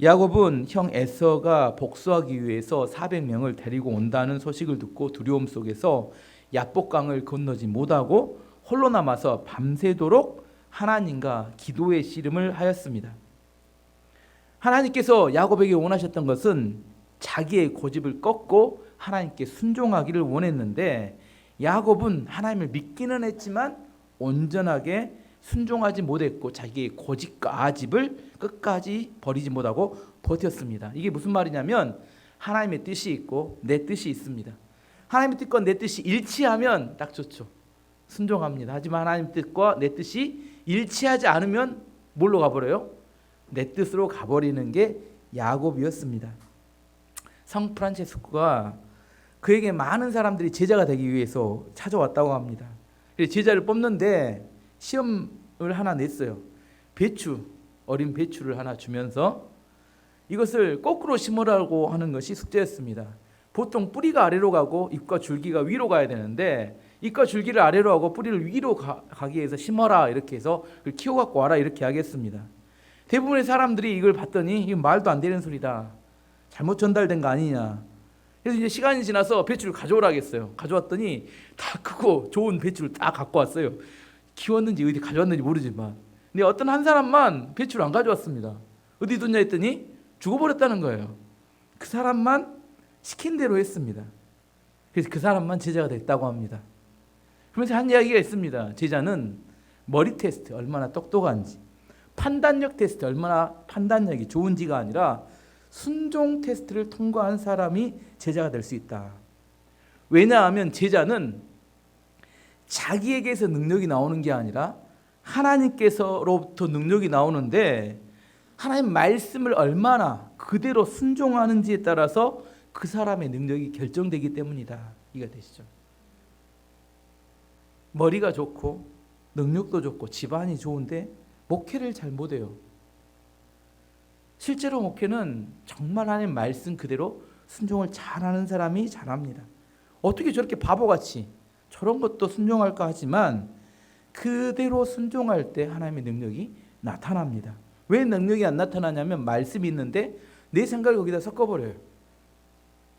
야곱은 형 에서가 복수하기 위해서 400명을 데리고 온다는 소식을 듣고 두려움 속에서 야복강을 건너지 못하고 홀로 남아서 밤새도록 하나님과 기도의 씨름을 하였습니다. 하나님께서 야곱에게 원하셨던 것은 자기의 고집을 꺾고 하나님께 순종하기를 원했는데 야곱은 하나님을 믿기는 했지만 온전하게 순종하지 못했고 자기의 고집과 아집을 끝까지 버리지 못하고 버텼습니다. 이게 무슨 말이냐면 하나님의 뜻이 있고 내 뜻이 있습니다. 하나님의 뜻과 내 뜻이 일치하면 딱 좋죠. 순종합니다. 하지만 하나님의 뜻과 내 뜻이 일치하지 않으면 뭘로 가버려요? 내 뜻으로 가버리는 게 야곱이었습니다. 성 프란체스코가 그에게 많은 사람들이 제자가 되기 위해서 찾아왔다고 합니다. 제자를 뽑는데 시험을 하나 냈어요. 어린 배추를 하나 주면서 이것을 거꾸로 심으라고 하는 것이 숙제였습니다. 보통 뿌리가 아래로 가고 잎과 줄기가 위로 가야 되는데 잎과 줄기를 아래로 하고 뿌리를 위로 가기 위해서 심어라 이렇게 해서 키워갖고 와라 이렇게 하겠습니다. 대부분의 사람들이 이걸 봤더니 이게 말도 안 되는 소리다. 잘못 전달된 거 아니냐. 그래서 이제 시간이 지나서 배추를 가져오라겠어요. 가져왔더니 다 크고 좋은 배추를 다 갖고 왔어요. 키웠는지 어디 가져왔는지 모르지만. 근데 어떤 한 사람만 배추를 안 가져왔습니다. 어디 뒀냐 했더니 죽어버렸다는 거예요. 그 사람만 시킨 대로 했습니다. 그래서 그 사람만 제자가 됐다고 합니다. 그러면서 한 이야기가 있습니다. 제자는 머리 테스트 얼마나 똑똑한지, 판단력 테스트 얼마나 판단력이 좋은지가 아니라 순종 테스트를 통과한 사람이 제자가 될 수 있다. 왜냐하면 제자는 자기에게서 능력이 나오는 게 아니라 하나님께서로부터 능력이 나오는데 하나님 말씀을 얼마나 그대로 순종하는지에 따라서 그 사람의 능력이 결정되기 때문이다. 이해가 되시죠? 머리가 좋고 능력도 좋고 집안이 좋은데 목회를 잘 못해요. 실제로 목회는 정말 하나님 말씀 그대로 순종을 잘하는 사람이 잘합니다. 어떻게 저렇게 바보같이 저런 것도 순종할까 하지만 그대로 순종할 때 하나님의 능력이 나타납니다. 왜 능력이 안 나타나냐면 말씀이 있는데 내 생각을 거기다 섞어버려요.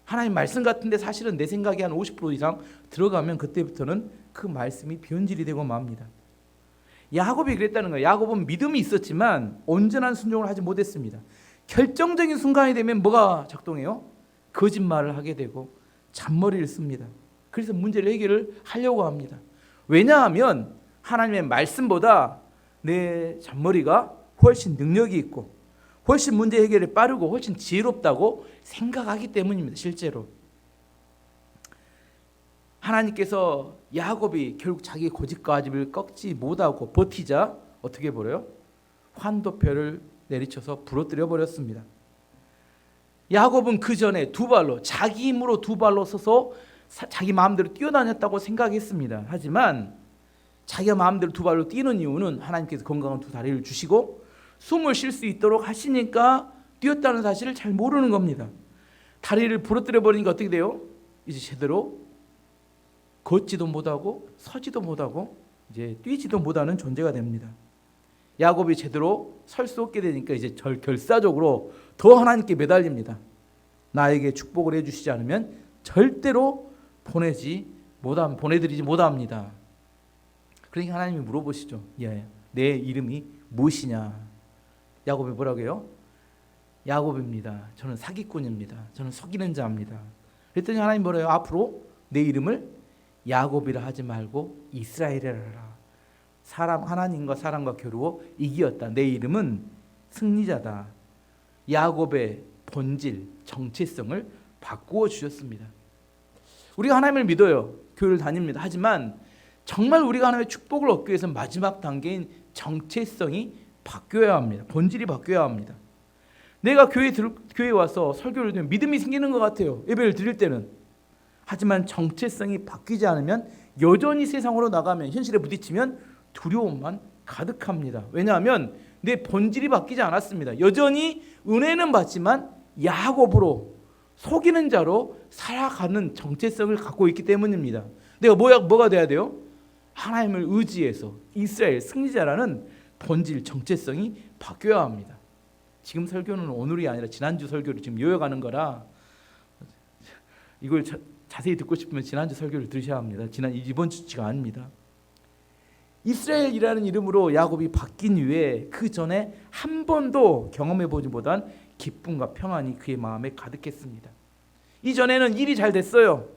하나님 말씀 같은데 사실은 내 생각이 한 50% 이상 들어가면 그때부터는 그 말씀이 변질이 되고 맙니다. 야곱이 그랬다는 거예요. 야곱은 믿음이 있었지만 온전한 순종을 하지 못했습니다. 결정적인 순간이 되면 뭐가 작동해요? 거짓말을 하게 되고 잔머리를 씁니다. 그래서 문제를 해결을 하려고 합니다. 왜냐하면 하나님의 말씀보다 내 잔머리가 훨씬 능력이 있고 훨씬 문제 해결이 빠르고 훨씬 지혜롭다고 생각하기 때문입니다. 실제로 하나님께서 야곱이 결국 자기 고집과 아집을 꺾지 못하고 버티자 어떻게 버려요? 환도표를 내리쳐서 부러뜨려 버렸습니다. 야곱은 그 전에 두 발로 자기 힘으로 두 발로 서서 자기 마음대로 뛰어다녔다고 생각했습니다. 하지만 자기가 마음대로 두 발로 뛰는 이유는 하나님께서 건강한 두 다리를 주시고 숨을 쉴 수 있도록 하시니까 뛰었다는 사실을 잘 모르는 겁니다. 다리를 부러뜨려 버리니까 어떻게 돼요? 이제 제대로 걷지도 못하고 서지도 못하고 이제 뛰지도 못하는 존재가 됩니다. 야곱이 제대로 설 수 없게 되니까 이제 결사적으로 더 하나님께 매달립니다. 나에게 축복을 해주시지 않으면 절대로 보내드리지 못합니다. 그러니까 하나님이 물어보시죠. 내 이름이 무엇이냐? 야곱이 뭐라고 해요? 야곱입니다. 저는 사기꾼입니다. 저는 속이는 자입니다. 그랬더니 하나님 뭐래요? 앞으로 내 이름을 야곱이라 하지 말고 이스라엘이라 하라. 하나님과 사람과 겨루어 이기었다. 내 이름은 승리자다. 야곱의 본질, 정체성을 바꾸어 주셨습니다. 우리가 하나님을 믿어요. 교회를 다닙니다. 하지만 정말 우리가 하나님의 축복을 얻기 위해서 마지막 단계인 정체성이 바뀌어야 합니다. 본질이 바뀌어야 합니다. 내가 교회에 와서 설교를 들으면 믿음이 생기는 것 같아요. 예배를 드릴 때는. 하지만 정체성이 바뀌지 않으면 여전히 세상으로 나가면 현실에 부딪히면 두려움만 가득합니다. 왜냐하면 내 본질이 바뀌지 않았습니다. 여전히 은혜는 받지만 야곱으로 속이는 자로 살아가는 정체성을 갖고 있기 때문입니다. 내가 뭐가 돼야 돼요? 하나님을 의지해서 이스라엘 승리자라는 본질 정체성이 바뀌어야 합니다. 지금 설교는 오늘이 아니라 지난주 설교를 지금 요약하는 거라 이걸 자세히 듣고 싶으면 지난주 설교를 들으셔야 합니다. 이번 주치가 아닙니다. 이스라엘이라는 이름으로 야곱이 바뀐 이후에 그 전에 한 번도 경험해 보지 못한 기쁨과 평안이 그의 마음에 가득했습니다. 이전에는 일이 잘 됐어요.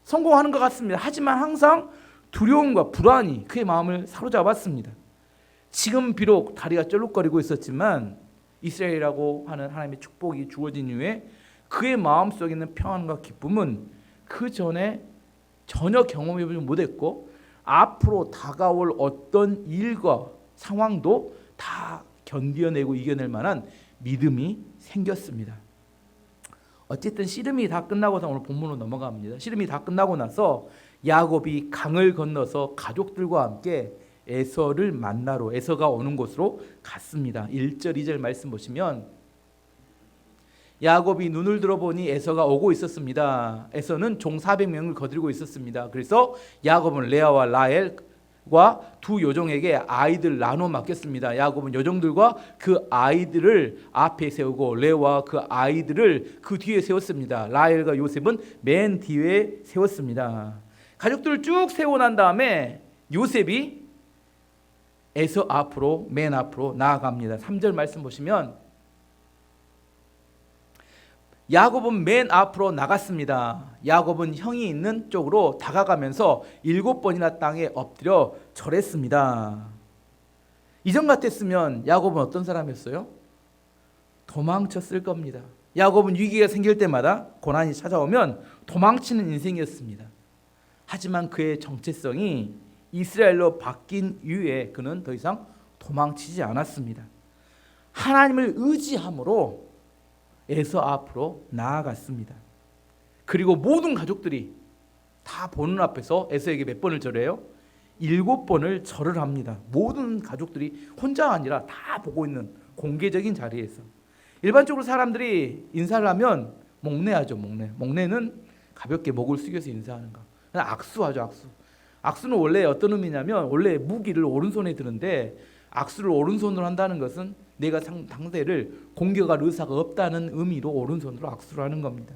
성공하는 것 같습니다. 하지만 항상 두려움과 불안이 그의 마음을 사로잡았습니다. 지금 비록 다리가 쩔룩거리고 있었지만 이스라엘이라고 하는 하나님의 축복이 주어진 이후에 그의 마음속에 있는 평안과 기쁨은 그 전에 전혀 경험해 보지 못했고 앞으로 다가올 어떤 일과 상황도 다 견뎌내고 이겨낼 만한 믿음이 생겼습니다. 어쨌든 씨름이 다 끝나고서 오늘 본문으로 넘어갑니다. 씨름이 다 끝나고 나서 야곱이 강을 건너서 가족들과 함께 에서를 만나러 에서가 오는 곳으로 갔습니다. 1절 2절 말씀 보시면 야곱이 눈을 들어보니 에서가 오고 있었습니다. 에서는 종 400명을 거느리고 있었습니다. 그래서 야곱은 레아와 라헬과 두 요정에게 아이들 나눠 맡겼습니다. 야곱은 요정들과 그 아이들을 앞에 세우고 레아와 그 아이들을 그 뒤에 세웠습니다. 라헬과 요셉은 맨 뒤에 세웠습니다. 가족들을 쭉 세워 난 다음에 요셉이 에서 앞으로 맨 앞으로 나아갑니다. 3절 말씀 보시면 야곱은 맨 앞으로 나갔습니다. 야곱은 형이 있는 쪽으로 다가가면서 7번이나 땅에 엎드려 절했습니다. 이전 같았으면 야곱은 어떤 사람이었어요? 도망쳤을 겁니다. 야곱은 위기가 생길 때마다 고난이 찾아오면 도망치는 인생이었습니다. 하지만 그의 정체성이 이스라엘로 바뀐 이후에 그는 더 이상 도망치지 않았습니다. 하나님을 의지함으로 에서 앞으로 나아갔습니다. 그리고 모든 가족들이 다 보는 앞에서 에서에게 몇 번을 절해요? 7번을 절을 합니다. 모든 가족들이 혼자 아니라 다 보고 있는 공개적인 자리에서. 일반적으로 사람들이 인사를 하면 목례하죠. 목례는 가볍게 목을 숙여서 인사하는 거. 악수하죠. 악수는 원래 어떤 의미냐면 원래 무기를 오른손에 드는데 악수를 오른손으로 한다는 것은 내가 상대를 공격할 의사가 없다는 의미로 오른손으로 악수를 하는 겁니다.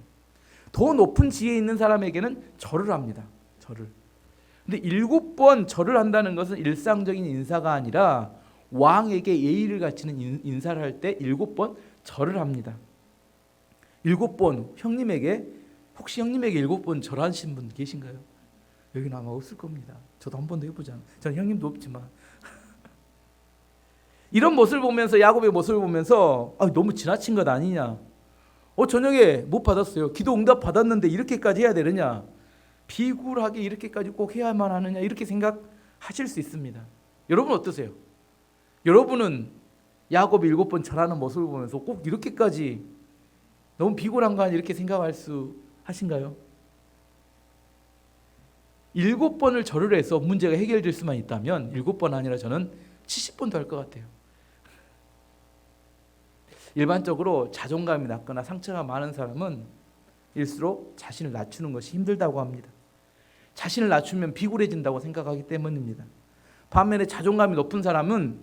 더 높은 지위에 있는 사람에게는 절을 합니다. 절을. 근데 7번 절을 한다는 것은 일상적인 인사가 아니라 왕에게 예의를 갖추는 인사를 할 때 7번 절을 합니다. 7번 혹시 형님에게 7번 절하신 분 계신가요? 여기는 아마 없을 겁니다. 저도 한 번도 해보지 저는 형님도 없지만 이런 모습을 보면서 야곱의 모습을 보면서 너무 지나친 것 아니냐. 저녁에 못 받았어요. 기도 응답 받았는데 이렇게까지 해야 되느냐. 비굴하게 이렇게까지 꼭 해야만 하느냐. 이렇게 생각하실 수 있습니다. 여러분 어떠세요? 여러분은 야곱이 7번 절하는 모습을 보면서 꼭 이렇게까지 너무 비굴한 거 아니야 이렇게 생각할 수 하신가요? 7번을 절을 해서 문제가 해결될 수만 있다면 7번 아니라 저는 70번도 할 것 같아요. 일반적으로 자존감이 낮거나 상처가 많은 사람은 일수록 자신을 낮추는 것이 힘들다고 합니다. 자신을 낮추면 비굴해진다고 생각하기 때문입니다. 반면에 자존감이 높은 사람은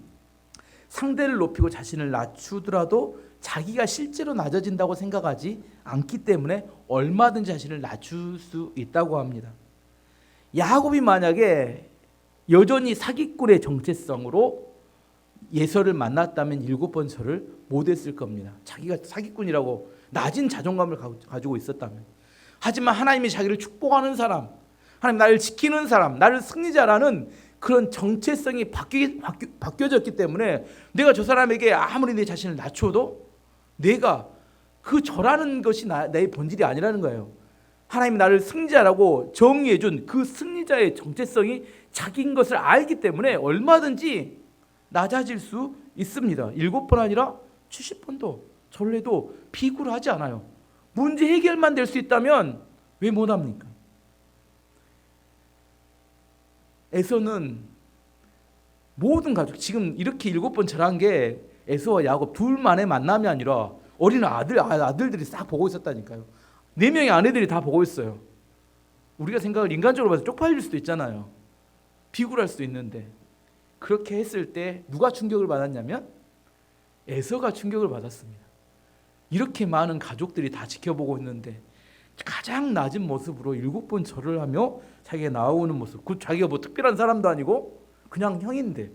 상대를 높이고 자신을 낮추더라도 자기가 실제로 낮아진다고 생각하지 않기 때문에 얼마든지 자신을 낮출 수 있다고 합니다. 야곱이 만약에 여전히 사기꾼의 정체성으로 예서를 만났다면 7번 절을 못했을 겁니다. 자기가 사기꾼이라고 낮은 자존감을 가지고 있었다면. 하지만 하나님이 자기를 축복하는 사람, 하나님 나를 지키는 사람, 나를 승리자라는 그런 정체성이 바뀌어졌기 때문에 내가 저 사람에게 아무리 내 자신을 낮춰도 내가 그 절하는 것이 나의 본질이 아니라는 거예요. 하나님이 나를 승리자라고 정의해준 그 승리자의 정체성이 자기인 것을 알기 때문에 얼마든지 낮아질 수 있습니다. 7번 아니라 70번도 절을 해도 비굴하지 않아요. 문제 해결만 될 수 있다면 왜 못합니까? 에서는 모든 가족 지금 이렇게 7번 절한 게 에서와 야곱 둘만의 만남이 아니라 어린 아들들이 싹 보고 있었다니까요. 4명의 아내들이 다 보고 있어요. 우리가 생각을 인간적으로 봐서 쪽팔릴 수도 있잖아요. 비굴할 수도 있는데 그렇게 했을 때 누가 충격을 받았냐면 에서가 충격을 받았습니다. 이렇게 많은 가족들이 다 지켜보고 있는데 가장 낮은 모습으로 7번 절을 하며 자기가 나오는 모습, 그 자기가 뭐 특별한 사람도 아니고 그냥 형인데,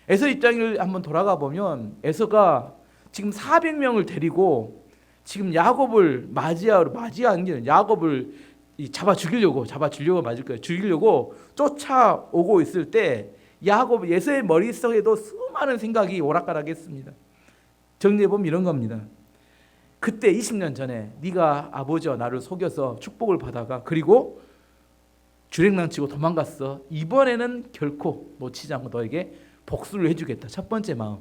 에서 입장을 한번 돌아가 보면 에서가 지금 400명을 데리고 지금 야곱을 맞이하는 게 야곱을 잡아 주려고 맞을 거예요. 죽이려고 쫓아오고 있을 때 야곱 에서의 머릿속에도 수많은 생각이 오락가락했습니다. 정리해 보면 이런 겁니다. 그때 20년 전에 네가 아버지와 나를 속여서 축복을 받아가 그리고 주랭랑치고 도망갔어. 이번에는 결코 놓치지 않고 너에게 복수를 해주겠다. 첫 번째 마음.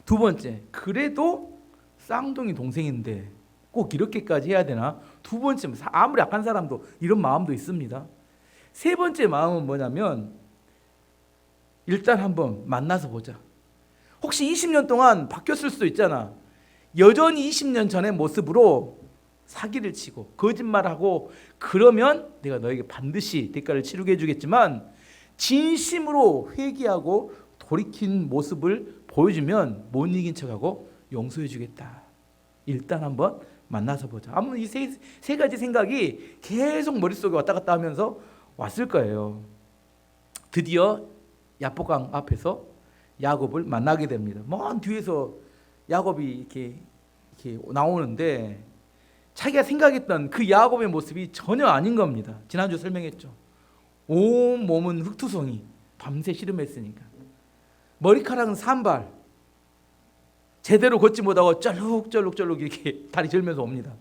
두 번째, 그래도 쌍둥이 동생인데 꼭 이렇게까지 해야 되나? 두 번째, 아무리 약한 사람도 이런 마음도 있습니다. 세 번째 마음은 뭐냐면 일단 한번 만나서 보자. 혹시 20년 동안 바뀌었을 수도 있잖아. 여전히 20년 전의 모습으로 사기를 치고 거짓말하고 그러면 내가 너에게 반드시 대가를 치르게 해주겠지만 진심으로 회개하고 돌이킨 모습을 보여주면 못 이긴 척하고 용서해 주겠다. 일단 한번 만나서 보자. 아무 이 세 가지 생각이 계속 머릿속에 왔다 갔다 하면서 왔을 거예요. 드디어 야복강 앞에서 야곱을 만나게 됩니다. 먼 뒤에서 야곱이 이렇게 나오는데 자기가 생각했던 그 야곱의 모습이 전혀 아닌 겁니다. 지난주 설명했죠. 온 몸은 흙투성이, 밤새 씨름했으니까. 머리카락은 산발, 제대로 걷지 못하고 쩔룩쩔룩 이렇게 다리 절면서 옵니다.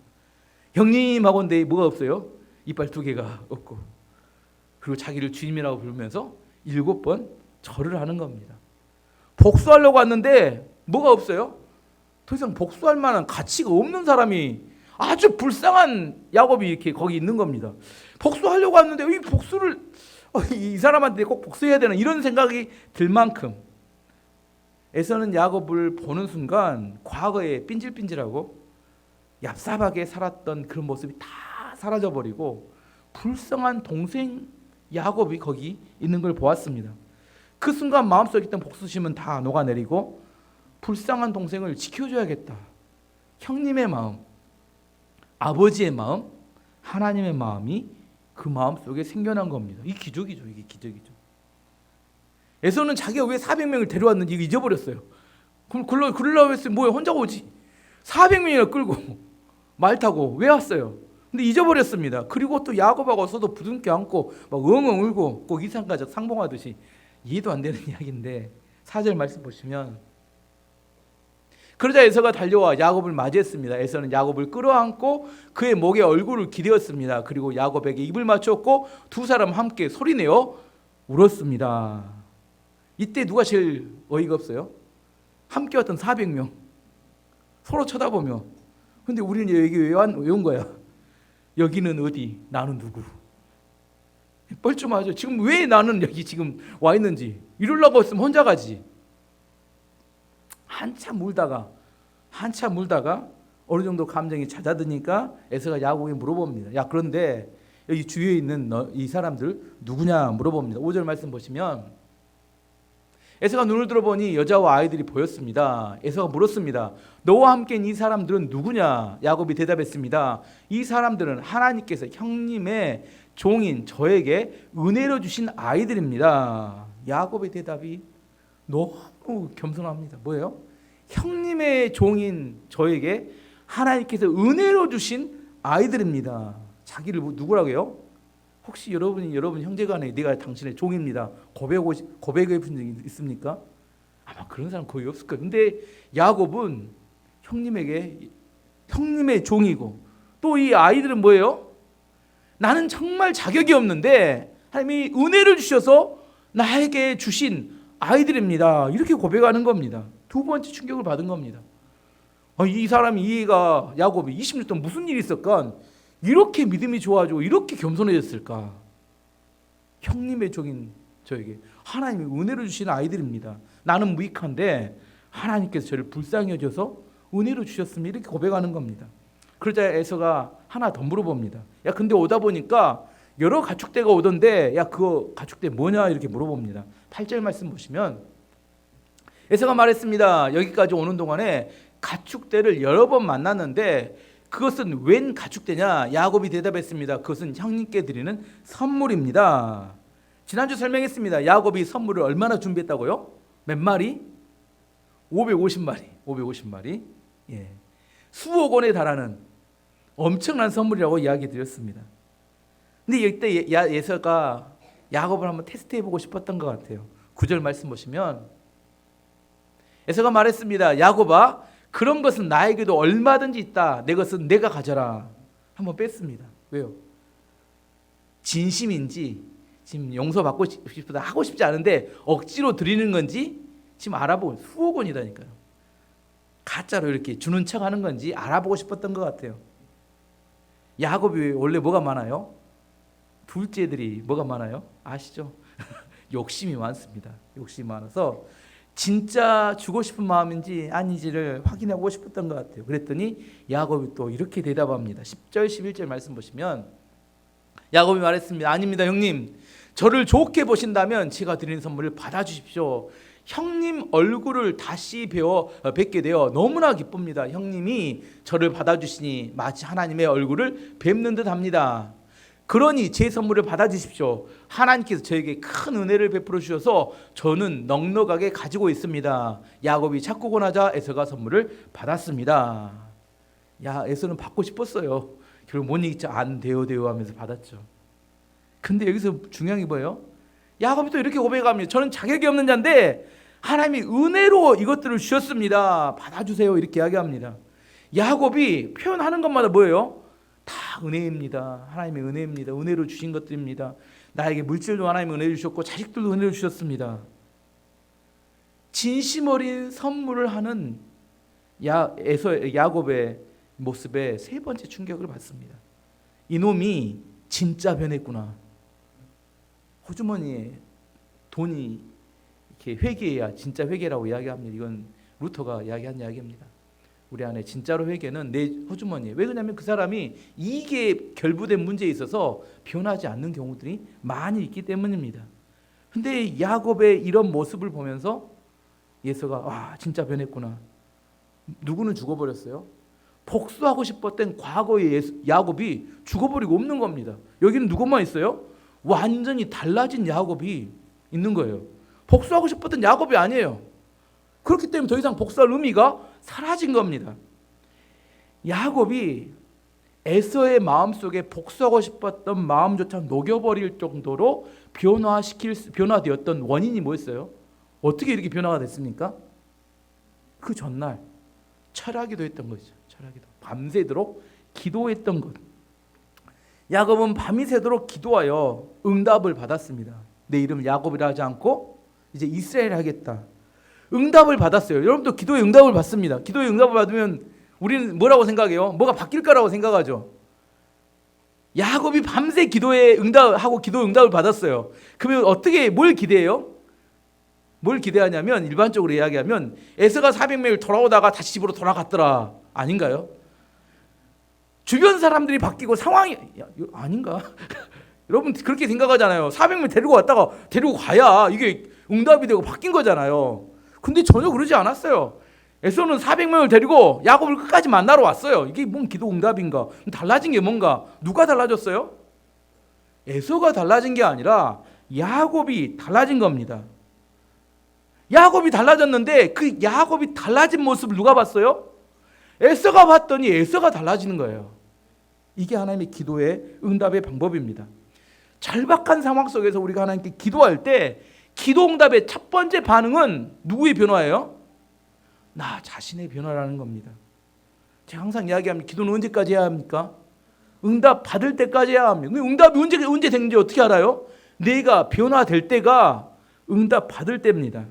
형님하고인데 뭐가 없어요? 이빨 2개가 없고, 그리고 자기를 주님이라고 부르면서 7번 절을 하는 겁니다. 복수하려고 왔는데 뭐가 없어요? 더 이상 복수할 만한 가치가 없는 사람이, 아주 불쌍한 야곱이 이렇게 거기 있는 겁니다. 복수하려고 왔는데 이 복수를 이 사람한테 꼭 복수해야 되나 이런 생각이 들 만큼 에서는 야곱을 보는 순간 과거에 삔질삔질하고 얍삽하게 살았던 그런 모습이 다 사라져버리고 불쌍한 동생 야곱이 거기 있는 걸 보았습니다. 그 순간 마음속에 있던 복수심은 다 녹아내리고 불쌍한 동생을 지켜줘야겠다. 형님의 마음, 아버지의 마음, 하나님의 마음이 그 마음 속에 생겨난 겁니다. 이 기적이죠. 이게 기적이죠. 에서는 자기가 왜 400명을 데려왔는지 잊어버렸어요. 그럼 그러려고 했으면 뭐야, 혼자 오지. 400명이나 끌고 말 타고 왜 왔어요? 근데 잊어버렸습니다. 그리고 또 야곱하고 서도 부둥켜 안고 막 엉엉 울고 꼭 이산가족 상봉하듯이, 이해도 안 되는 이야기인데 4절 말씀 보시면, 그러자 에서가 달려와 야곱을 맞이했습니다. 에서는 야곱을 끌어안고 그의 목에 얼굴을 기대었습니다. 그리고 야곱에게 입을 맞췄고 두 사람 함께 소리내어 울었습니다. 이때 누가 제일 어이가 없어요? 함께 왔던 400명 서로 쳐다보며, 근데 우리는 여기 왜 온 거야? 여기는 어디? 나는 누구? 뻘쭘하죠. 지금 왜 나는 여기 지금 와 있는지. 이러려고 했으면 혼자 가지. 한참 울다가 어느 정도 감정이 잦아드니까 에서가 야곱에게 물어봅니다. 야, 그런데 여기 주위에 있는 이 사람들 누구냐 물어봅니다. 5절 말씀 보시면 에서가 눈을 들어보니 여자와 아이들이 보였습니다. 에서가 물었습니다. 너와 함께인 이 사람들은 누구냐? 야곱이 대답했습니다. 이 사람들은 하나님께서 형님의 종인 저에게 은혜로 주신 아이들입니다. 야곱의 대답이 너무 겸손합니다. 뭐예요? 형님의 종인 저에게 하나님께서 은혜로 주신 아이들입니다. 자기를 누구라고 해요? 혹시 여러분 형제간에 내가 당신의 종입니다 고백해 본 적이 있습니까? 아마 그런 사람 거의 없을 거예요. 근데 야곱은 형님의 종이고, 또 이 아이들은 뭐예요? 나는 정말 자격이 없는데 하나님이 은혜를 주셔서 나에게 주신 아이들입니다. 이렇게 고백하는 겁니다. 두 번째 충격을 받은 겁니다. 이 사람이, 이해가 야곱이 20년 동안 무슨 일이 있었건 이렇게 믿음이 좋아지고 이렇게 겸손해졌을까? 형님의 종인 저에게 하나님이 은혜로 주신 아이들입니다. 나는 무익한데 하나님께서 저를 불쌍히 여겨서 은혜로 주셨습니다. 이렇게 고백하는 겁니다. 그러자 에서가 하나 더 물어봅니다. 야, 근데 오다 보니까 여러 가축대가 오던데 야, 그거 가축대 뭐냐? 이렇게 물어봅니다. 8절 말씀 보시면 에서가 말했습니다. 여기까지 오는 동안에 가축대를 여러 번 만났는데 그것은 웬 가축대냐? 야곱이 대답했습니다. 그것은 형님께 드리는 선물입니다. 지난주 설명했습니다. 야곱이 선물을 얼마나 준비했다고요? 몇 마리? 550마리. 550마리. 예. 수억 원에 달하는 엄청난 선물이라고 이야기 드렸습니다. 근데 이때 에서가 야곱을 한번 테스트해보고 싶었던 것 같아요. 9절 말씀 보시면 에서가 말했습니다. 야곱아, 그런 것은 나에게도 얼마든지 있다. 내 것은 내가 가져라. 한번 뺐습니다. 왜요? 진심인지 지금 용서받고 싶다 하고 싶지 않은데 억지로 드리는 건지 지금 알아보고, 수억 원이라니까요. 가짜로 이렇게 주는 척 하는 건지 알아보고 싶었던 것 같아요. 야곱이 원래 뭐가 많아요? 둘째들이 뭐가 많아요? 아시죠? 욕심이 많습니다. 욕심이 많아서 진짜 주고 싶은 마음인지 아닌지를 확인하고 싶었던 것 같아요. 그랬더니 야곱이 또 이렇게 대답합니다. 10절 11절 말씀 보시면 야곱이 말했습니다. 아닙니다, 형님. 저를 좋게 보신다면 제가 드리는 선물을 받아주십시오. 형님 얼굴을 다시 뵙게 되어 너무나 기쁩니다. 형님이 저를 받아주시니 마치 하나님의 얼굴을 뵙는 듯합니다. 그러니 제 선물을 받아주십시오. 하나님께서 저에게 큰 은혜를 베풀어 주셔서 저는 넉넉하게 가지고 있습니다. 야곱이 자꾸 권하자 에서가 선물을 받았습니다. 에서는 받고 싶었어요. 결국 못 이기죠. 안 돼요 하면서 받았죠. 근데 여기서 중요한 게 뭐예요? 야곱이 또 이렇게 고백합니다. 저는 자격이 없는 자인데 하나님이 은혜로 이것들을 주셨습니다. 받아주세요. 이렇게 이야기합니다. 야곱이 표현하는 것마다 뭐예요? 다 은혜입니다. 하나님의 은혜입니다. 은혜로 주신 것들입니다. 나에게 물질도 하나님이 은혜 주셨고 자식들도 은혜를 주셨습니다. 진심 어린 선물을 하는 야곱의 모습에 세 번째 충격을 받습니다. 이놈이 진짜 변했구나. 호주머니에 돈이 이렇게 회개해야 진짜 회개라고 이야기합니다. 이건 루터가 이야기한 이야기입니다. 우리 안에 진짜로 회개는 내 호주머니에. 왜 그러냐면 그 사람이 이게 결부된 문제에 있어서 변하지 않는 경우들이 많이 있기 때문입니다. 근데 야곱의 이런 모습을 보면서 에서가 진짜 변했구나. 누구는 죽어버렸어요? 복수하고 싶었던 과거의 야곱이 죽어버리고 없는 겁니다. 여기는 누구만 있어요? 완전히 달라진 야곱이 있는 거예요. 복수하고 싶었던 야곱이 아니에요. 그렇기 때문에 더 이상 복수할 의미가 사라진 겁니다. 야곱이 에서의 마음속에 복수하고 싶었던 마음조차 녹여버릴 정도로 변화되었던 원인이 뭐였어요? 어떻게 이렇게 변화가 됐습니까? 그 전날 철학기도 했던 거죠. 철학기도. 밤새도록 기도했던 것. 야곱은 밤이 새도록 기도하여 응답을 받았습니다. 내 이름을 야곱이라 하지 않고 이제 이스라엘 하겠다. 응답을 받았어요. 여러분도 기도의 응답을 받습니다. 기도의 응답을 받으면 우리는 뭐라고 생각해요? 뭐가 바뀔 거라고 생각하죠. 야곱이 밤새 기도의 응답하고 기도의 응답을 받았어요. 그러면 뭘 기대해요? 뭘 기대하냐면 일반적으로 이야기하면 에서가 400명을 돌아오다가 다시 집으로 돌아갔더라. 아닌가요? 주변 사람들이 바뀌고 상황이 아닌가? 여러분 그렇게 생각하잖아요. 400명 데리고 왔다가 데리고 가야 이게 응답이 되고 바뀐 거잖아요. 근데 전혀 그러지 않았어요. 에서는 400명을 데리고 야곱을 끝까지 만나러 왔어요. 이게 뭔 기도 응답인가? 달라진 게 뭔가? 누가 달라졌어요? 에서가 달라진 게 아니라 야곱이 달라진 겁니다. 야곱이 달라졌는데 그 야곱이 달라진 모습을 누가 봤어요? 에서가 봤더니 에서가 달라지는 거예요. 이게 하나님의 기도의 응답의 방법입니다. 절박한 상황 속에서 우리가 하나님께 기도할 때 기도 응답의 첫 번째 반응은 누구의 변화예요? 나 자신의 변화라는 겁니다. 제가 항상 이야기합니다. 기도는 언제까지 해야 합니까? 응답 받을 때까지 해야 합니다. 응답이 언제 되는지 어떻게 알아요? 내가 변화될 때가 응답 받을 때입니다.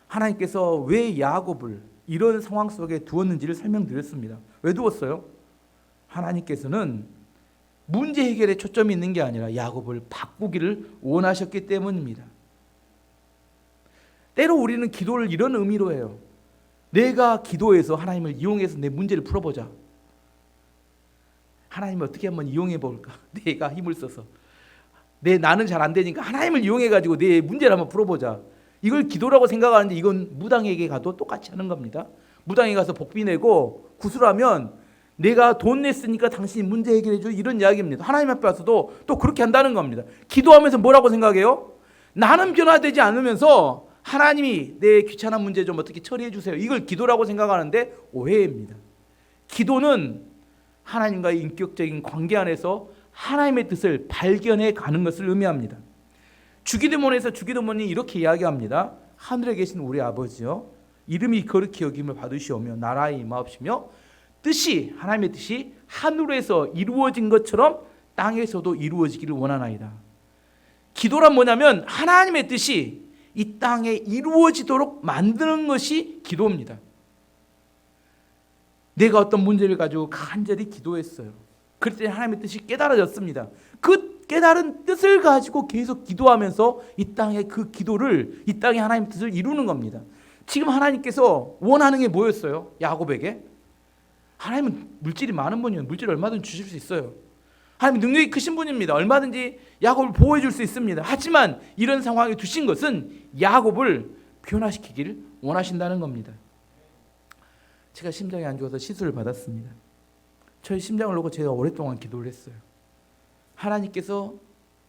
하나님께서 왜 야곱을 이런 상황 속에 두었는지를 설명드렸습니다. 왜 두었어요? 하나님께서는 문제 해결에 초점이 있는 게 아니라 야곱을 바꾸기를 원하셨기 때문입니다. 때로 우리는 기도를 이런 의미로 해요. 내가 기도해서 하나님을 이용해서 내 문제를 풀어보자. 하나님을 어떻게 한번 이용해 볼까? 내가 힘을 써서. 나는 잘 안 되니까 하나님을 이용해 가지고 내 문제를 한번 풀어보자. 이걸 기도라고 생각하는데 이건 무당에게 가도 똑같이 하는 겁니다. 무당에 가서 복비 내고 구슬하면 내가 돈 냈으니까 당신이 문제 해결해 줘, 이런 이야기입니다. 하나님 앞에 와서도 또 그렇게 한다는 겁니다. 기도하면서 뭐라고 생각해요? 나는 변화되지 않으면서 하나님이 내 귀찮은 문제 좀 어떻게 처리해 주세요, 이걸 기도라고 생각하는데 오해입니다. 기도는 하나님과의 인격적인 관계 안에서 하나님의 뜻을 발견해 가는 것을 의미합니다. 주기도문에서 주기도문이 이렇게 이야기합니다. 하늘에 계신 우리 아버지여, 이름이 거룩히 여김을 받으시오며 나라의 임하옵시며 뜻이, 하나님의 뜻이 하늘에서 이루어진 것처럼 땅에서도 이루어지기를 원하나이다. 기도란 뭐냐면 하나님의 뜻이 이 땅에 이루어지도록 만드는 것이 기도입니다. 내가 어떤 문제를 가지고 간절히 기도했어요. 그때 하나님의 뜻이 깨달아졌습니다. 그 깨달은 뜻을 가지고 계속 기도하면서 이 땅에 그 기도를, 이 땅에 하나님의 뜻을 이루는 겁니다. 지금 하나님께서 원하는 게 뭐였어요? 야곱에게 하나님은 물질이 많은 분이에요. 물질을 얼마든지 주실 수 있어요. 하나님은 능력이 크신 분입니다. 얼마든지 야곱을 보호해 줄 수 있습니다. 하지만 이런 상황에 두신 것은 야곱을 변화시키기를 원하신다는 겁니다. 제가 심장이 안 좋아서 시술을 받았습니다. 저희 심장을 놓고 제가 오랫동안 기도를 했어요. 하나님께서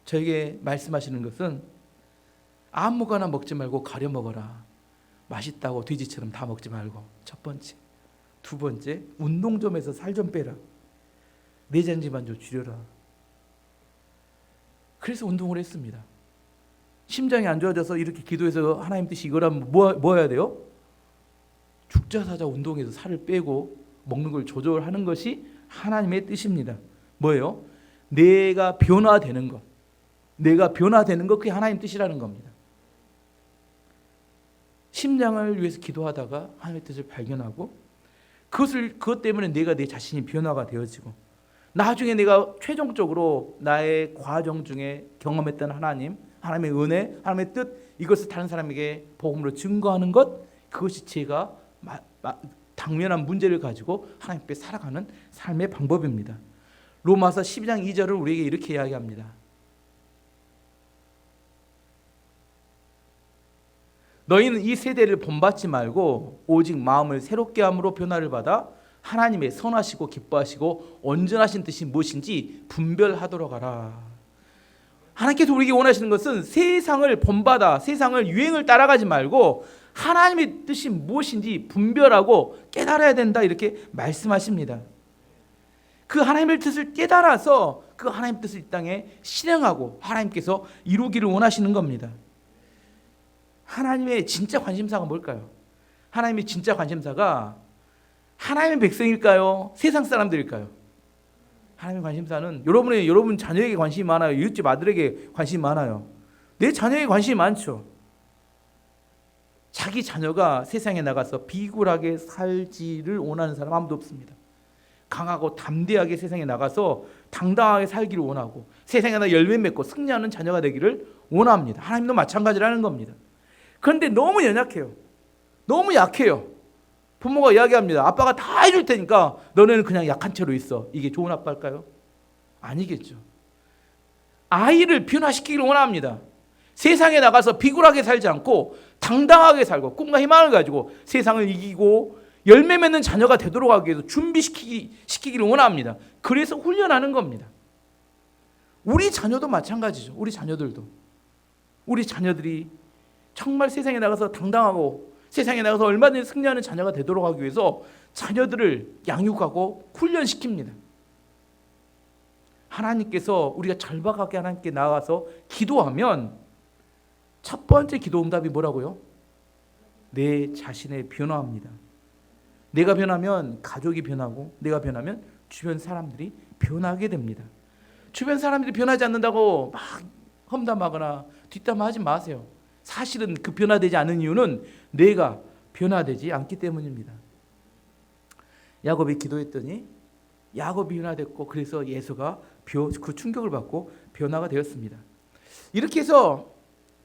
저에게 말씀하시는 것은 아무거나 먹지 말고 가려 먹어라. 맛있다고 돼지처럼 다 먹지 말고. 첫 번째. 두 번째, 운동 좀 해서 살 좀 빼라. 내장지만 좀 줄여라. 그래서 운동을 했습니다. 심장이 안 좋아져서 이렇게 기도해서 하나님 뜻이 이거라면 뭐 해야 돼요? 죽자 사자 운동해서 살을 빼고 먹는 걸 조절하는 것이 하나님의 뜻입니다. 뭐예요? 내가 변화되는 것. 내가 변화되는 것, 그게 하나님 뜻이라는 겁니다. 심장을 위해서 기도하다가 하나님의 뜻을 발견하고 그것 때문에 내가 내 자신이 변화가 되어지고 나중에 내가 최종적으로 나의 과정 중에 경험했던 하나님의 은혜, 하나님의 뜻, 이것을 다른 사람에게 복음으로 증거하는 것, 그것이 제가 당면한 문제를 가지고 하나님 앞에 살아가는 삶의 방법입니다. 로마서 12장 2절을 우리에게 이렇게 이야기합니다. 너희는 이 세대를 본받지 말고 오직 마음을 새롭게 함으로 변화를 받아 하나님의 선하시고 기뻐하시고 온전하신 뜻이 무엇인지 분별하도록 하라. 하나님께서 우리에게 원하시는 것은 세상을 본받아 세상을 유행을 따라가지 말고 하나님의 뜻이 무엇인지 분별하고 깨달아야 된다, 이렇게 말씀하십니다. 그 하나님의 뜻을 깨달아서 그 하나님의 뜻을 이 땅에 실행하고 하나님께서 이루기를 원하시는 겁니다. 하나님의 진짜 관심사가 뭘까요? 하나님의 진짜 관심사가 하나님의 백성일까요? 세상 사람들일까요? 하나님의 관심사는 여러분 자녀에게 관심이 많아요. 이웃집 아들에게 관심이 많아요. 내 자녀에게 관심이 많죠. 자기 자녀가 세상에 나가서 비굴하게 살지를 원하는 사람 아무도 없습니다. 강하고 담대하게 세상에 나가서 당당하게 살기를 원하고 세상에 나 열매 맺고 승리하는 자녀가 되기를 원합니다. 하나님도 마찬가지라는 겁니다. 그런데 너무 연약해요. 너무 약해요. 부모가 이야기합니다. 아빠가 다 해줄 테니까 너네는 그냥 약한 채로 있어. 이게 좋은 아빠일까요? 아니겠죠. 아이를 변화시키기를 원합니다. 세상에 나가서 비굴하게 살지 않고 당당하게 살고 꿈과 희망을 가지고 세상을 이기고 열매 맺는 자녀가 되도록 하기 위해서 준비시키기를 원합니다. 그래서 훈련하는 겁니다. 우리 자녀도 마찬가지죠. 우리 자녀들이 정말 세상에 나가서 당당하고 세상에 나가서 얼마든지 승리하는 자녀가 되도록 하기 위해서 자녀들을 양육하고 훈련시킵니다. 하나님께서 우리가 절박하게 하나님께 나아가서 기도하면 첫 번째 기도 응답이 뭐라고요? 내 자신의 변화입니다. 내가 변하면 가족이 변하고 내가 변하면 주변 사람들이 변하게 됩니다. 주변 사람들이 변하지 않는다고 막 험담하거나 뒷담화하지 마세요. 사실은 그 변화되지 않은 이유는 내가 변화되지 않기 때문입니다. 야곱이 기도했더니 야곱이 변화됐고 그래서 에서가 그 충격을 받고 변화가 되었습니다. 이렇게 해서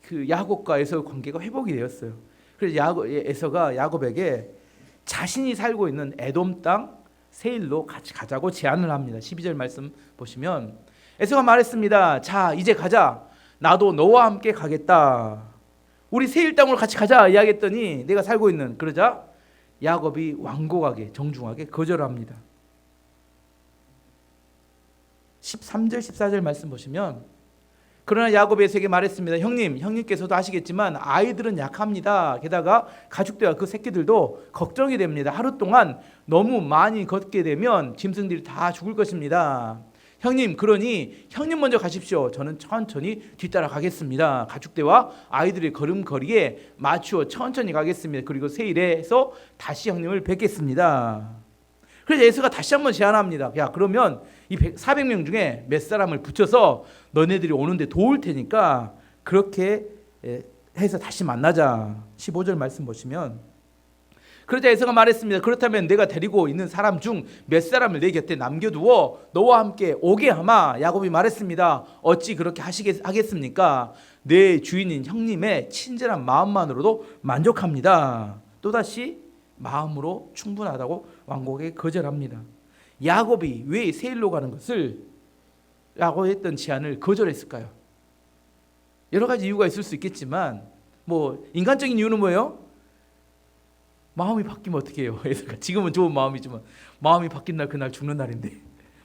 그 야곱과 에서의 관계가 회복이 되었어요. 그래서 에서가 야곱에게 자신이 살고 있는 에돔 땅 세일로 같이 가자고 제안을 합니다. 12절 말씀 보시면 에서가 말했습니다. 자, 이제 가자. 나도 너와 함께 가겠다. 우리 세일 땅으로 같이 가자 이야기했더니 내가 살고 있는 그러자 야곱이 완곡하게 정중하게 거절합니다. 13절 14절 말씀 보시면 그러나 야곱이 에서에게 말했습니다. 형님께서도 아시겠지만 아이들은 약합니다. 게다가 가축대와 그 새끼들도 걱정이 됩니다. 하루 동안 너무 많이 걷게 되면 짐승들이 다 죽을 것입니다. 형님, 그러니 형님 먼저 가십시오. 저는 천천히 뒤따라 가겠습니다. 가축대와 아이들의 걸음걸이에 맞추어 천천히 가겠습니다. 그리고 세일에서 다시 형님을 뵙겠습니다. 그래서 예수가 다시 한번 제안합니다. 야, 그러면 이 400명 중에 몇 사람을 붙여서 너네들이 오는데 도울 테니까 그렇게 해서 다시 만나자. 15절 말씀 보시면 그러자 예수가 말했습니다. 그렇다면 내가 데리고 있는 사람 중 몇 사람을 내 곁에 남겨두어 너와 함께 오게 하마. 야곱이 말했습니다. 어찌 그렇게 하겠습니까? 내 주인인 형님의 친절한 마음만으로도 만족합니다. 또다시 마음으로 충분하다고 완곡하게 거절합니다. 야곱이 왜 세일로 가는 것을 라고 했던 제안을 거절했을까요? 여러 가지 이유가 있을 수 있겠지만 뭐 인간적인 이유는 뭐예요? 마음이 바뀌면 어떻게 해요? 지금은 좋은 마음이지만 마음이 바뀐 날 그날 죽는 날인데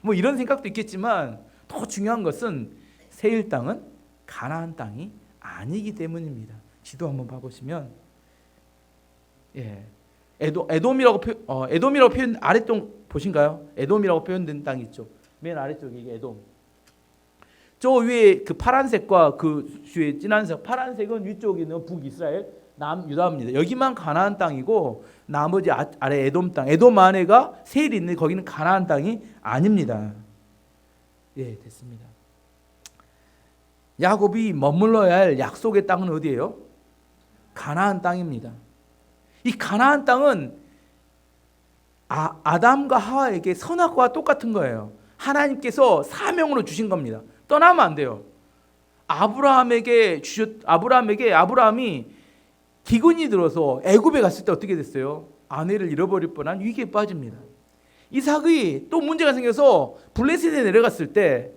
뭐 이런 생각도 있겠지만 더 중요한 것은 세일 땅은 가나안 땅이 아니기 때문입니다. 지도 한번 봐보시면 에돔이라고 표현 아래쪽 보신가요? 에돔이라고 표현된 땅이 있죠. 맨 아래쪽이 이게 에돔. 저 위에 그 파란색과 그 위에 진한색 파란색은 위쪽에 있는 북이스라엘 남유다입니다. 여기만 가나안 땅이고 나머지 아래 에돔 땅, 에돔 안에가 세일이 있는 거기는 가나안 땅이 아닙니다. 됐습니다. 야곱이 머물러야 할 약속의 땅은 어디예요? 가나안 땅입니다. 이 가나안 땅은 아담과 하와에게 선악과와 똑같은 거예요. 하나님께서 사명으로 주신 겁니다. 떠나면 안 돼요. 아브라함이 기근이 들어서 애굽에 갔을 때 어떻게 됐어요? 아내를 잃어버릴 뻔한 위기에 빠집니다. 이삭이 또 문제가 생겨서 블레셋에 내려갔을 때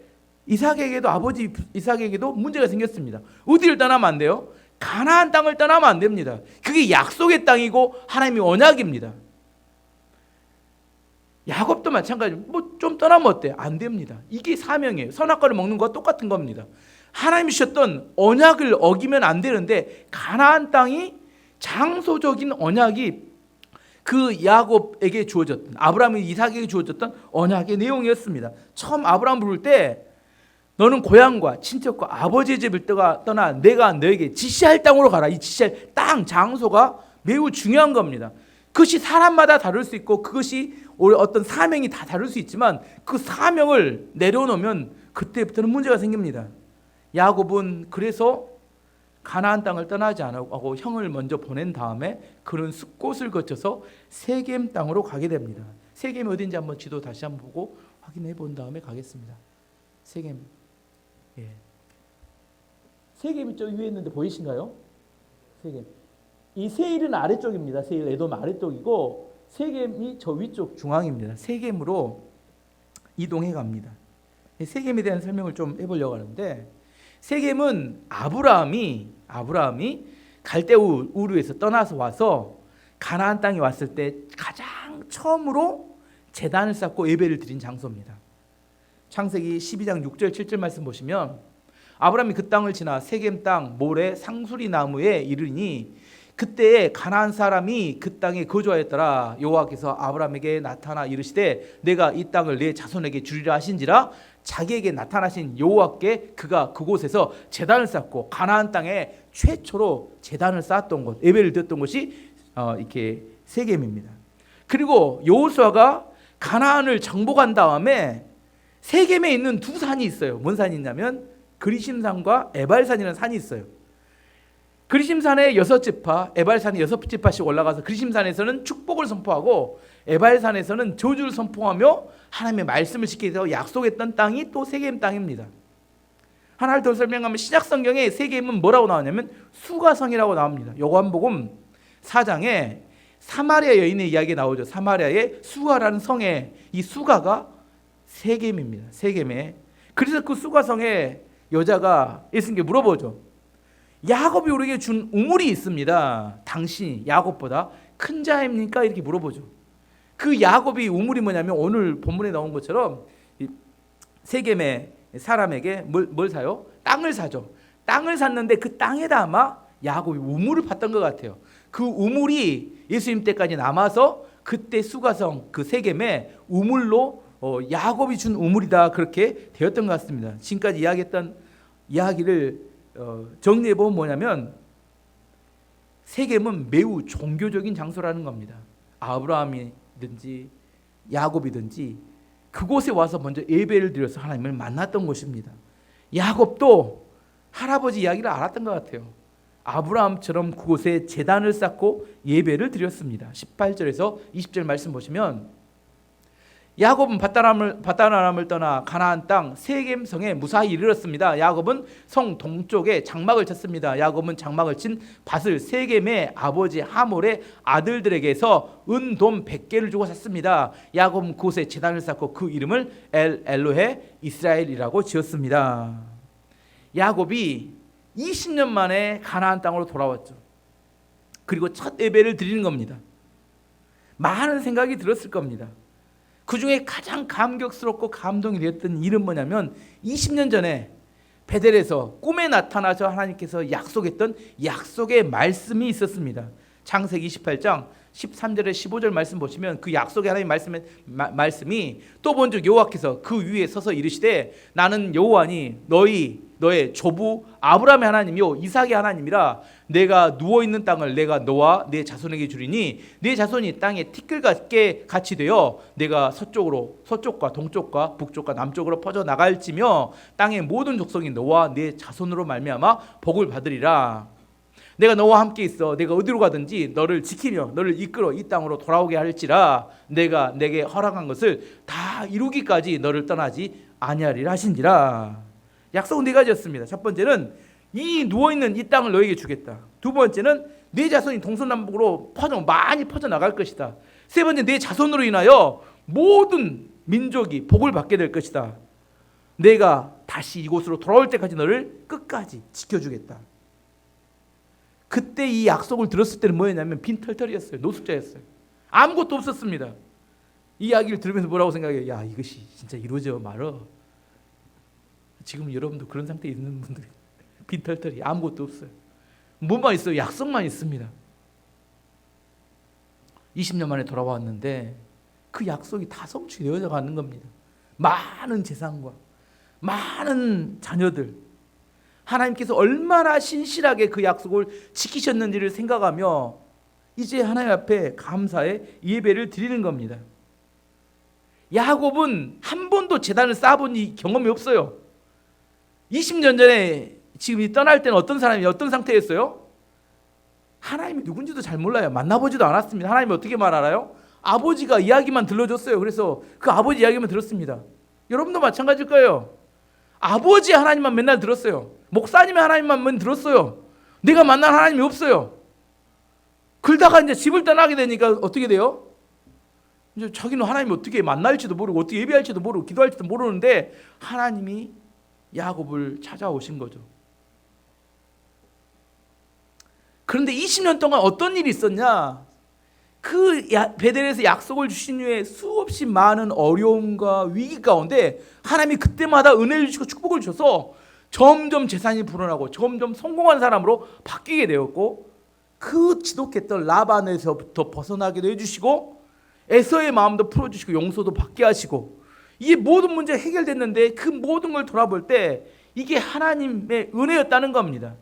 이삭에게도 아버지 이삭에게도 문제가 생겼습니다. 어디를 떠나면 안 돼요? 가나안 땅을 떠나면 안 됩니다. 그게 약속의 땅이고 하나님의 언약입니다. 야곱도 마찬가지로 뭐 좀 떠나면 어때? 안 됩니다. 이게 사명이에요. 선악과를 먹는 것과 똑같은 겁니다. 하나님이 주셨던 언약을 어기면 안 되는데 가나안 땅이 장소적인 언약이 그 야곱에게 주어졌던 아브라함 이삭에게 주어졌던 언약의 내용이었습니다. 처음 아브라함 부를 때 너는 고향과 친척과 아버지의 집을 떠나 내가 너에게 지시할 땅으로 가라. 이 지시할 땅 장소가 매우 중요한 겁니다. 그것이 사람마다 다를 수 있고 그것이 어떤 사명이 다 다를 수 있지만 그 사명을 내려놓으면 그때부터는 문제가 생깁니다. 야곱은 그래서 가나안 땅을 떠나지 않고 형을 먼저 보낸 다음에 그런 숲곳을 거쳐서 세겜 땅으로 가게 됩니다. 세겜이 어딘지 한번 지도 다시 한번 보고 확인해 본 다음에 가겠습니다. 세겜. 세겜이 저 위에 있는데 보이신가요? 세겜. 이 세일은 아래쪽입니다. 세일 에돔 아래쪽이고 세겜이 저 위쪽 중앙입니다. 세겜으로 이동해 갑니다. 세겜에 대한 설명을 좀 해보려고 하는데 세겜은 아브라함이 갈대 우르에서 떠나서 와서 가나안 땅에 왔을 때 가장 처음으로 제단을 쌓고 예배를 드린 장소입니다. 창세기 12장 6절 7절 말씀 보시면 아브라함이 그 땅을 지나 세겜 땅 모래 상수리 나무에 이르니 그때 가나안 사람이 그 땅에 거주하였더라. 여호와께서 아브라함에게 나타나 이르시되 내가 이 땅을 내 자손에게 주리라 하신지라. 자기에게 나타나신 여호와께 그가 그곳에서 제단을 쌓고 가나안 땅에 최초로 제단을 쌓았던 곳, 예배를 드렸던 곳이 이렇게 세겜입니다. 그리고 여호수아가 가나안을 정복한 다음에 세겜에 있는 두 산이 있어요. 뭔 산이 있냐면 그리심산과 에발산이라는 산이 있어요. 그리심산에 6지파, 에발산에 6지파씩 올라가서 그리심산에서는 축복을 선포하고 에발산에서는 저주를 선포하며 하나님의 말씀을 지키기 위해서 약속했던 땅이 또 세겜 땅입니다. 하나를 더 설명하면 신약성경에 세겜은 뭐라고 나오냐면 수가성이라고 나옵니다. 요한복음 4장에 사마리아 여인의 이야기 나오죠. 사마리아의 수가라는 성에 이 수가가 세겜입니다. 세겜에. 그래서 그 수가성에 여자가 예수님께 물어보죠. 야곱이 우리에게 준 우물이 있습니다. 당신이 야곱보다 큰 자입니까? 이렇게 물어보죠. 그 야곱이 우물이 뭐냐면 오늘 본문에 나온 것처럼 세겜의 사람에게 뭘 사요? 땅을 사죠. 땅을 샀는데 그 땅에다 아마 야곱이 우물을 팠던 것 같아요. 그 우물이 예수님 때까지 남아서 그때 수가성 그 세겜의 우물로 야곱이 준 우물이다, 그렇게 되었던 것 같습니다. 지금까지 이야기했던 이야기를 정리해보면 뭐냐면 세겜은 매우 종교적인 장소라는 겁니다. 아브라함이든지 야곱이든지 그곳에 와서 먼저 예배를 드려서 하나님을 만났던 곳입니다. 야곱도 할아버지 이야기를 알았던 것 같아요. 아브라함처럼 그곳에 제단을 쌓고 예배를 드렸습니다. 18절에서 20절 말씀 보시면 야곱은 밧단아람을 떠나 가나안 땅 세겜성에 무사히 이르렀습니다. 야곱은 성 동쪽에 장막을 쳤습니다. 야곱은 장막을 친 밭을 세겜의 아버지 하몰의 아들들에게서 은, 돈 100개를 주고 샀습니다. 야곱은 그곳에 제단을 쌓고 그 이름을 엘로헤 이스라엘이라고 지었습니다. 야곱이 20년 만에 가나안 땅으로 돌아왔죠. 그리고 첫 예배를 드리는 겁니다. 많은 생각이 들었을 겁니다. 그 중에 가장 감격스럽고 감동이 되었던 일은 뭐냐면 20년 전에 베델에서 꿈에 나타나서 하나님께서 약속했던 약속의 말씀이 있었습니다. 창세기 28장 13절에 15절 말씀 보시면 그 약속의 하나님 말씀이 또 본즉 여호와께서 그 위에 서서 이르시되 나는 여호와니 너의 조부 아브라함의 하나님이요 이삭의 하나님이라. 내가 누워있는 땅을 내가 너와 네 자손에게 주리니 네 자손이 땅에 티끌같게 같이 되어 내가 서쪽과 동쪽과 북쪽과 남쪽으로 퍼져 나갈지며 땅의 모든 족속이 너와 네 자손으로 말미암아 복을 받으리라. 내가 너와 함께 있어 내가 어디로 가든지 너를 지키며 너를 이끌어 이 땅으로 돌아오게 할지라. 내가 내게 허락한 것을 다 이루기까지 너를 떠나지 아니하리라 하신지라. 약속은 네 가지였습니다. 첫 번째는 이 누워있는 이 땅을 너에게 주겠다. 두 번째는 네 자손이 동서남북으로 많이 퍼져 나갈 것이다. 세 번째, 네 자손으로 인하여 모든 민족이 복을 받게 될 것이다. 내가 다시 이곳으로 돌아올 때까지 너를 끝까지 지켜주겠다. 그때 이 약속을 들었을 때는 뭐였냐면 빈털털이었어요. 노숙자였어요. 아무것도 없었습니다. 이 이야기를 들으면서 뭐라고 생각해요? 야, 이것이 진짜 이루어져 말어. 지금 여러분도 그런 상태에 있는 분들이 빈털털이 아무것도 없어요. 뭐만 있어요? 약속만 있습니다. 20년 만에 돌아왔는데 그 약속이 다 성취되어져 가는 겁니다. 많은 재산과 많은 자녀들, 하나님께서 얼마나 신실하게 그 약속을 지키셨는지를 생각하며 이제 하나님 앞에 감사의 예배를 드리는 겁니다. 야곱은 한 번도 제단을 쌓아본 경험이 없어요. 20년 전에 지금 떠날 때는 어떤 사람이 어떤 상태였어요? 하나님이 누군지도 잘 몰라요. 만나보지도 않았습니다. 하나님이 어떻게 말 알아요? 아버지가 이야기만 들려줬어요. 그래서 그 아버지 이야기만 들었습니다. 여러분도 마찬가지일 거예요. 아버지 하나님만 맨날 들었어요. 목사님의 하나님만 들었어요. 내가 만난 하나님이 없어요. 그러다가 이제 집을 떠나게 되니까 어떻게 돼요? 이제 자기는 하나님이 어떻게 만날지도 모르고 어떻게 예배할지도 모르고 기도할지도 모르는데 하나님이 야곱을 찾아오신 거죠. 그런데 20년 동안 어떤 일이 있었냐? 그 베델에서 약속을 주신 후에 수없이 많은 어려움과 위기 가운데 하나님이 그때마다 은혜를 주시고 축복을 주셔서 점점 재산이 불어나고 점점 성공한 사람으로 바뀌게 되었고, 그 지독했던 라반에서부터 벗어나기도 해주시고 에서의 마음도 풀어주시고 용서도 받게 하시고, 이 모든 문제가 해결됐는데 그 모든 걸 돌아볼 때 이게 하나님의 은혜였다는 겁니다.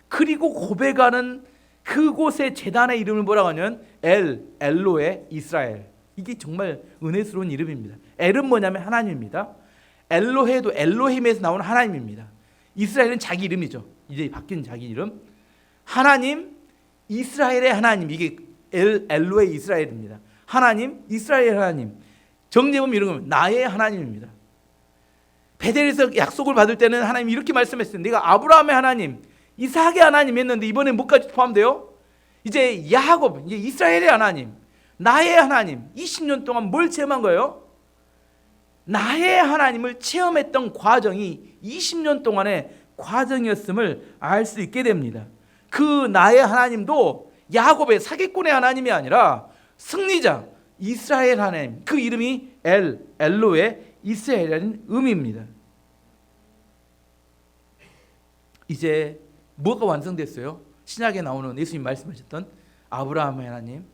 그리고 고백하는 그곳의 제단의 이름을 뭐라고 하냐면 엘로헤 이스라엘. 이게 정말 은혜스러운 이름입니다. 엘은 뭐냐면 하나님입니다. 엘로헤도 엘로힘에서 나온 하나님입니다. 이스라엘은 자기 이름이죠. 이제 바뀐 자기 이름. 하나님, 이스라엘의 하나님. 이게 엘로헤 이스라엘입니다. 하나님, 이스라엘의 하나님. 정제보면 이런 겁니다. 나의 하나님입니다. 베델에서 약속을 받을 때는 하나님이 이렇게 말씀했어요. 내가 아브라함의 하나님, 이삭의 하나님 했는데 이번에 뭐까지 포함돼요? 이제 야곱, 이제 이스라엘의 하나님, 나의 하나님. 20년 동안 뭘 체험한 거예요? 나의 하나님을 체험했던 과정이 20년 동안의 과정이었음을 알 수 있게 됩니다. 그 나의 하나님도 야곱의 사기꾼의 하나님이 아니라 승리자 이스라엘 하나님, 그 이름이 엘로의 이스라엘이라는 의미입니다. 이제 뭐가 완성됐어요? 신약에 나오는 예수님 말씀하셨던 아브라함의 하나님,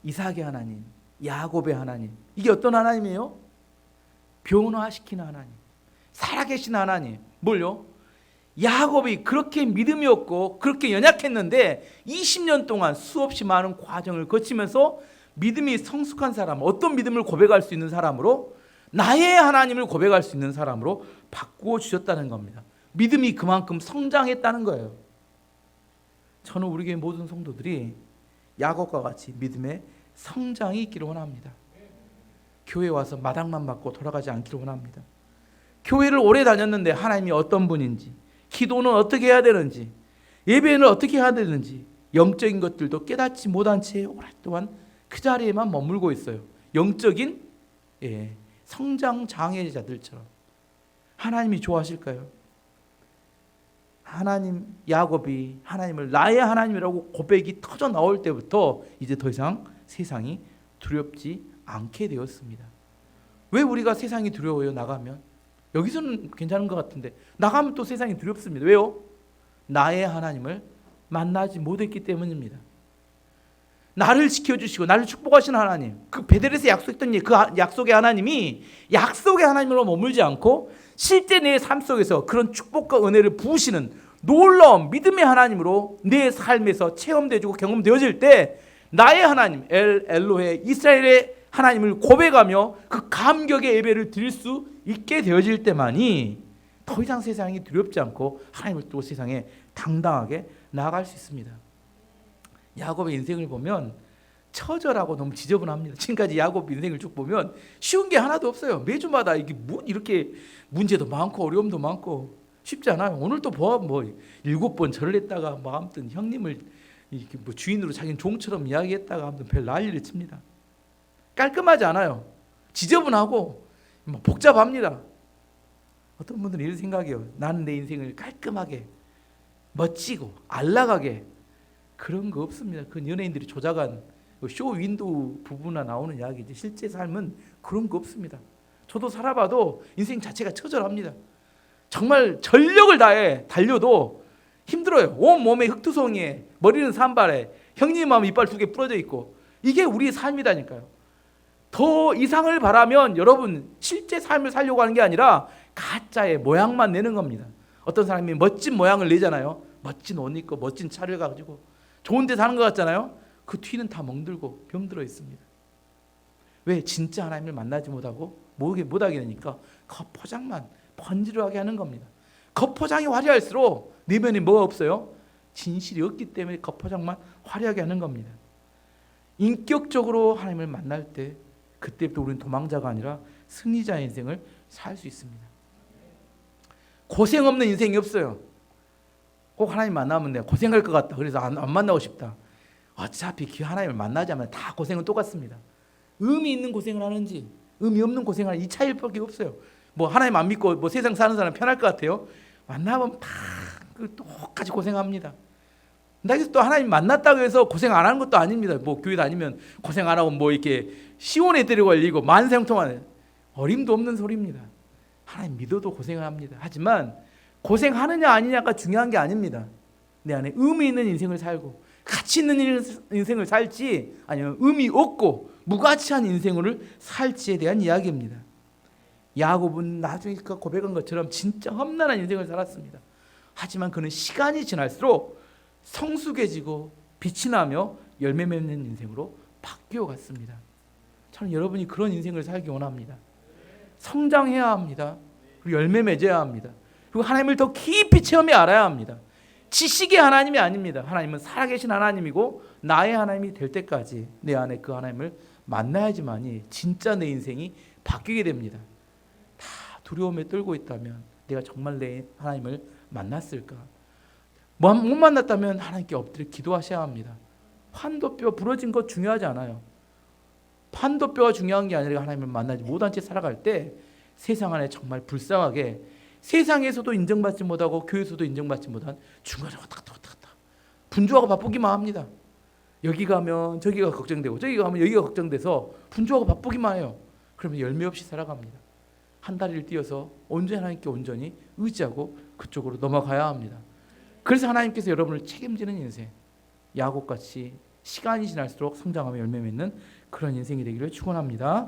이삭의 하나님, 야곱의 하나님. 이게 어떤 하나님이에요? 변화시키는 하나님, 살아계신 하나님. 뭘요? 야곱이 그렇게 믿음이 없고 그렇게 연약했는데 20년 동안 수없이 많은 과정을 거치면서 믿음이 성숙한 사람, 어떤 믿음을 고백할 수 있는 사람으로, 나의 하나님을 고백할 수 있는 사람으로 바꾸어 주셨다는 겁니다. 믿음이 그만큼 성장했다는 거예요. 저는 우리 교회 모든 성도들이 야곱과 같이 믿음의 성장이 있기를 원합니다. 교회 와서 마당만 맞고 돌아가지 않기를 원합니다. 교회를 오래 다녔는데 하나님이 어떤 분인지, 기도는 어떻게 해야 되는지, 예배는 어떻게 해야 되는지, 영적인 것들도 깨닫지 못한 채 오랫동안 그 자리에만 머물고 있어요. 영적인 성장 장애자들처럼. 하나님이 좋아하실까요? 하나님, 야곱이 하나님을 나의 하나님이라고 고백이 터져 나올 때부터 이제 더 이상 세상이 두렵지 않게 되었습니다. 왜 우리가 세상이 두려워요? 나가면 여기서는 괜찮은 것 같은데 나가면 또 세상이 두렵습니다. 왜요? 나의 하나님을 만나지 못했기 때문입니다. 나를 지켜주시고 나를 축복하신 하나님, 그 베델에서 약속했던 그 약속의 하나님이 약속의 하나님으로 머물지 않고 실제 내 삶 속에서 그런 축복과 은혜를 부으시는 놀라운 믿음의 하나님으로 내 삶에서 체험되어지고 경험되어질 때 나의 하나님 엘로헤 이스라엘의 하나님을 고백하며 그 감격의 예배를 드릴 수 있게 되어질 때만이 더 이상 세상이 두렵지 않고 하나님을 또 세상에 당당하게 나아갈 수 있습니다. 야곱의 인생을 보면 처절하고 너무 지저분합니다. 지금까지 야곱 인생을 쭉 보면 쉬운 게 하나도 없어요. 매주마다 이게 이렇게 문제도 많고 어려움도 많고 쉽지 않아요. 오늘도 뭐 7번 절을 했다가 아무튼 형님을 이렇게 주인으로 자기는 종처럼 이야기했다가 아무튼 별 난리를 칩니다. 깔끔하지 않아요. 지저분하고 복잡합니다. 어떤 분들은 이런 생각이에요. 나는 내 인생을 깔끔하게 멋지고 안락하게, 그런 거 없습니다. 그 연예인들이 조작한 쇼 윈도우 부부나 나오는 이야기지 실제 삶은 그런 거 없습니다. 저도 살아봐도 인생 자체가 처절합니다. 정말 전력을 다해 달려도 힘들어요. 온 몸에 흑투성이에 머리는 산발에 형님 마음 이빨 2개 부러져 있고, 이게 우리의 삶이다니까요. 더 이상을 바라면 여러분 실제 삶을 살려고 하는 게 아니라 가짜의 모양만 내는 겁니다. 어떤 사람이 멋진 모양을 내잖아요. 멋진 옷 입고 멋진 차를 가지고 좋은 데 사는 것 같잖아요. 그 뒤는 다 멍들고 병들어 있습니다. 왜? 진짜 하나님을 만나지 못하고 못하게 되니까 겉포장만 번지르하게 하는 겁니다. 겉포장이 화려할수록 내면에 뭐가 없어요? 진실이 없기 때문에 겉포장만 화려하게 하는 겁니다. 인격적으로 하나님을 만날 때 그때부터 우리는 도망자가 아니라 승리자의 인생을 살 수 있습니다. 고생 없는 인생이 없어요. 꼭 하나님 만나면 내가 고생할 것 같다, 그래서 안 만나고 싶다. 어차피 그 하나님을 만나자면 다 고생은 똑같습니다. 의미 있는 고생을 하는지 의미 없는 고생을 하는지 이 차이밖에 없어요. 하나님 안 믿고 세상 사는 사람 편할 것 같아요? 만나면 다 똑같이 고생합니다. 그래서 또 하나님 만났다고 해서 고생 안 하는 것도 아닙니다. 교회 다니면 고생 안 하고 이렇게 시온에 데려갈리고 만생통하는 어림도 없는 소리입니다. 하나님 믿어도 고생을 합니다. 하지만 고생하느냐 아니냐가 중요한 게 아닙니다. 내 안에 의미 있는 인생을 살고 가치 있는 인생을 살지, 아니면 의미 없고 무가치한 인생을 살지에 대한 이야기입니다. 야곱은 나중에 고백한 것처럼 진짜 험난한 인생을 살았습니다. 하지만 그는 시간이 지날수록 성숙해지고 빛이 나며 열매 맺는 인생으로 바뀌어 갔습니다. 저는 여러분이 그런 인생을 살기 원합니다. 성장해야 합니다. 그리고 열매 맺어야 합니다. 그리고 하나님을 더 깊이 체험해 알아야 합니다. 지식의 하나님이 아닙니다. 하나님은 살아계신 하나님이고 나의 하나님이 될 때까지 내 안에 그 하나님을 만나야지만이 진짜 내 인생이 바뀌게 됩니다. 다 두려움에 떨고 있다면 내가 정말 내 하나님을 만났을까? 못 만났다면 하나님께 엎드려 기도하셔야 합니다. 환도뼈 부러진 것 중요하지 않아요. 환도뼈가 중요한 게 아니라 하나님을 만나지 못한 채 살아갈 때 세상 안에 정말 불쌍하게 세상에서도 인정받지 못하고 교회에서도 인정받지 못한 중간에 왔다 갔다 분주하고 바쁘기만 합니다. 여기 가면 저기가 걱정되고 저기 가면 여기가 걱정돼서 분주하고 바쁘기만 해요. 그러면 열매 없이 살아갑니다. 한 다리를 띄어서 온전히 하나님께 온전히 의지하고 그쪽으로 넘어가야 합니다. 그래서 하나님께서 여러분을 책임지는 인생, 야곱같이 시간이 지날수록 성장하며 열매 맺는 그런 인생이 되기를 축원합니다.